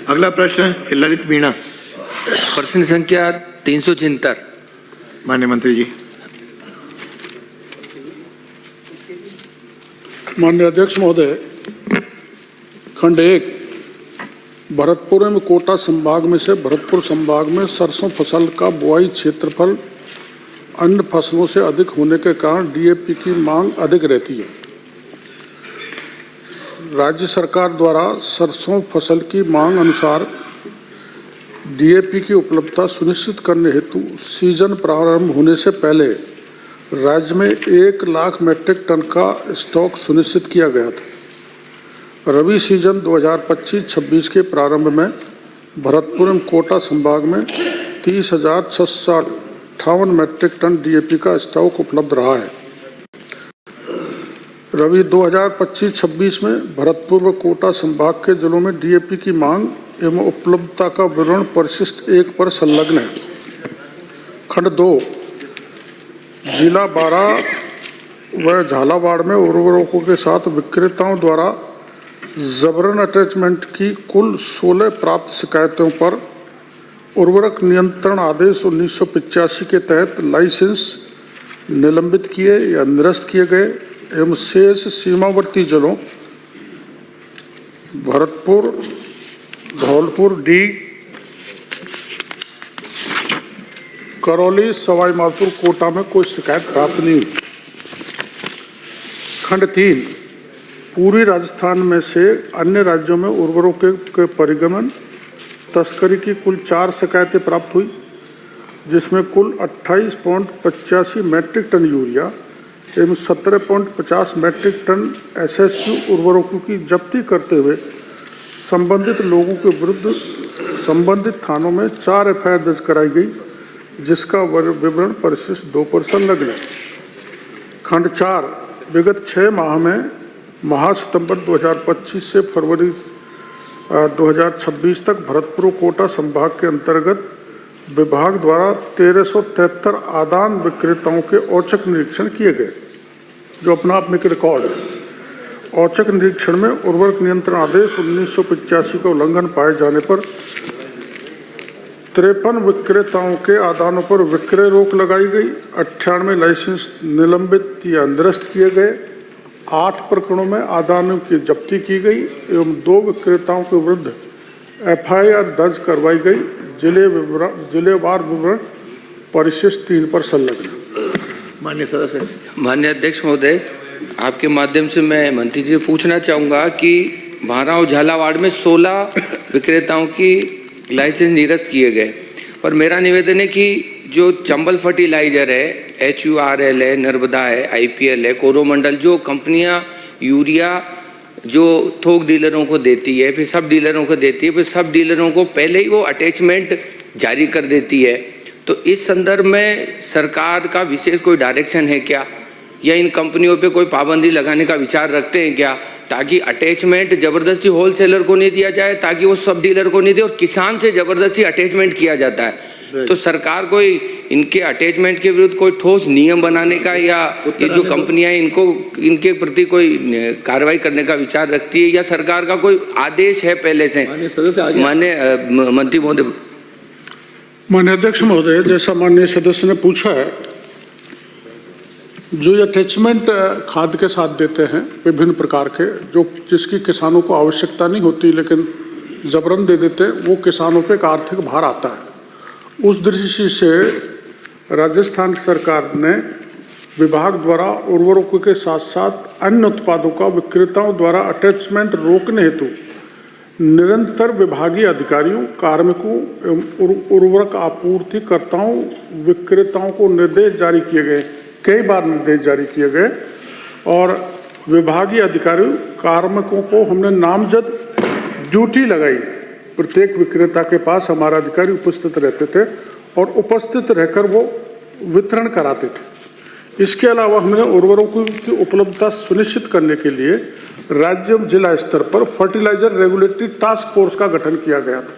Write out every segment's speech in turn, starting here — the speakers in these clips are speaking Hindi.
अगला प्रश्न ललित मीणा। प्रश्न संख्या 376। माननीय मंत्री जी। माननीय अध्यक्ष महोदय, खंड 1 भरतपुर एवं कोटा संभाग में से भरतपुर संभाग में सरसों फसल का बुआई क्षेत्रफल अन्य फसलों से अधिक होने के कारण डीएपी की मांग अधिक रहती है। राज्य सरकार द्वारा सरसों फसल की मांग अनुसार डीएपी की उपलब्धता सुनिश्चित करने हेतु सीजन प्रारंभ होने से पहले राज्य में 1 लाख मीट्रिक टन का स्टॉक सुनिश्चित किया गया था। रबी सीजन 2025-26 के प्रारंभ में भरतपुर एवं कोटा संभाग में 30,658 मीट्रिक टन डीएपी का स्टॉक उपलब्ध रहा है। रबी 2025-26 में भरतपुर व कोटा संभाग के जिलों में डीएपी की मांग एवं उपलब्धता का विवरण परिशिष्ट 1 पर संलग्न है। खंड 2 जिला बारा व झालावाड़ में उर्वरकों के साथ विक्रेताओं द्वारा जबरन अटैचमेंट की कुल 16 प्राप्त शिकायतों पर उर्वरक नियंत्रण आदेश 1985 के तहत लाइसेंस निलंबित किए या निरस्त किए गए एवं शेष सीमावर्ती जिलों भरतपुर, धौलपुर, डी, करौली, सवाई माधोपुर, कोटा में कोई शिकायत प्राप्त नहीं हुई। खंड 3 पूरी राजस्थान में से अन्य राज्यों में उर्वरकों के परिगमन तस्करी की कुल 4 शिकायतें प्राप्त हुई, जिसमें कुल 28.85 मीट्रिक टन यूरिया एवं 17.50 मीट्रिक टन एसएसपी उर्वरकों की जब्ती करते हुए संबंधित लोगों के विरुद्ध संबंधित थानों में 4 एफआईआर दर्ज कराई गई, जिसका विवरण परिशिष्ट 2 पर संलग्न है। खंड 4 विगत 6 माह में माह सितंबर 2025 से फरवरी 2026 तक भरतपुर कोटा संभाग के अंतर्गत विभाग द्वारा 1373 आदान विक्रेताओं के औचक निरीक्षण किए गए, जो अपना आप में एक रिकॉर्ड है। औचक निरीक्षण में उर्वरक नियंत्रण आदेश 1985 का उल्लंघन पाए जाने पर 53 विक्रेताओं के आदानों पर विक्रय रोक लगाई गई, 98 लाइसेंस निलंबित या निरस्त किए गए, 8 प्रकरणों में आदानों की जब्ती की गई एवं 2 विक्रेताओं के विरुद्ध एफआईआर दर्ज करवाई गई। जिलेवार विवरण परिशिष्ट 3 पर संलग्न। माननीय सदस्य। माननीय अध्यक्ष महोदय, आपके माध्यम से मैं मंत्री जी से पूछना चाहूँगा कि बारा और झालावाड़ में 16 विक्रेताओं की लाइसेंस निरस्त किए गए, पर मेरा निवेदन है कि जो चंबल फर्टिलाइजर है, HURL है, नर्मदा है, IPL है, कोरोमंडल, जो कंपनियां यूरिया जो थोक डीलरों को देती है, फिर सब डीलरों को देती है, फिर सब डीलरों को पहले ही वो अटैचमेंट जारी कर देती है, तो इस संदर्भ में सरकार का विशेष कोई डायरेक्शन है क्या, या इन कंपनियों पे कोई पाबंदी लगाने का विचार रखते हैं क्या, ताकि अटैचमेंट ज़बरदस्ती होलसेलर को नहीं दिया जाए, ताकि वो सब डीलर को नहीं दे, और किसान से ज़बरदस्ती अटैचमेंट किया जाता है। तो सरकार कोई इनके अटैचमेंट के विरुद्ध कोई ठोस नियम बनाने का, या ये जो कंपनियां इनको इनके प्रति कोई कार्रवाई करने का विचार रखती है, या सरकार का कोई आदेश है पहले से? माननीय मंत्री महोदय। माननीय अध्यक्ष महोदय, जैसा माननीय सदस्य ने पूछा है, जो अटैचमेंट खाद के साथ देते हैं विभिन्न प्रकार के, जो जिसकी किसानों को आवश्यकता नहीं होती लेकिन जबरन दे देते हैं, वो किसानों पे एक आर्थिक भार आता है। उस दृष्टि से राजस्थान सरकार ने विभाग द्वारा उर्वरकों के साथ साथ अन्य उत्पादों का विक्रेताओं द्वारा अटैचमेंट रोकने हेतु निरंतर विभागीय अधिकारियों, कार्मिकों एवं उर्वरक आपूर्तिकर्ताओं, विक्रेताओं को निर्देश जारी किए गए, कई बार निर्देश जारी किए गए, और विभागीय अधिकारियों, कार्मिकों को हमने नामजद ड्यूटी लगाई। प्रत्येक विक्रेता के पास हमारा अधिकारी उपस्थित रहते थे और उपस्थित रहकर वो वितरण कराते थे। इसके अलावा हमने उर्वरकों की उपलब्धता सुनिश्चित करने के लिए राज्य और जिला स्तर पर फर्टिलाइजर रेगुलेटरी टास्क फोर्स का गठन किया गया था।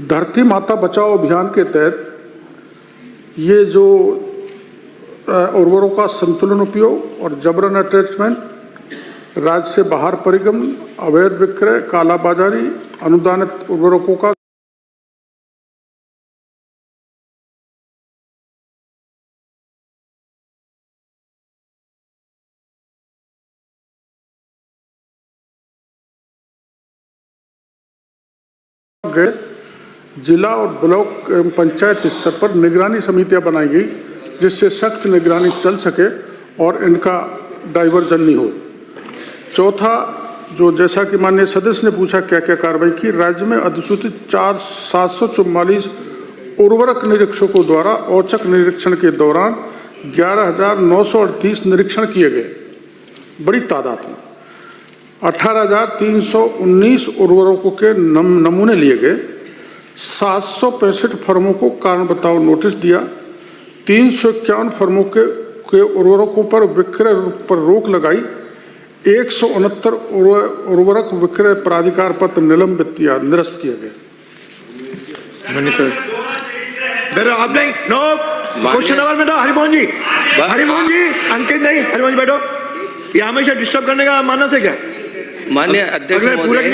धरती माता बचाओ अभियान के तहत ये जो उर्वरकों का संतुलन उपयोग और जबरन अटैचमेंट राज्य से बाहर परिगमन, अवैध विक्रय, कालाबाजारी, अनुदानित उर्वरकों का गए। जिला और ब्लॉक एवं पंचायत स्तर पर निगरानी समितियां बनाई गई, जिससे सख्त निगरानी चल सके और इनका डाइवर्जन नहीं हो। चौथा, जो जैसा कि माननीय सदस्य ने पूछा क्या क्या कार्रवाई की, राज्य में अधिसूचित 744 उर्वरक निरीक्षकों द्वारा औचक निरीक्षण के दौरान 11,938 निरीक्षण किए गए, बड़ी तादाद में। 18,319 उर्वरकों के नमूने लिए गए। 765 फर्मों को कारण बताओ नोटिस दिया। 351 फर्मों के उर्वरकों पर विक्रय पर रोक लगाई। 169 उर्वरक विक्रय प्राधिकार पत्र निलंबित या निरस्त किए गए। माननीय सदस्य बैठो, आप नहीं, नो क्वेश्चन नंबर बैठो। हरिमोहन जी, हरिमोहन जी, अंकित नहीं, हरिमोहन जी बैठो। ये हमेशा डिस्टर्ब करने का मानस है क्या? माननीय अध्यक्ष महोदय,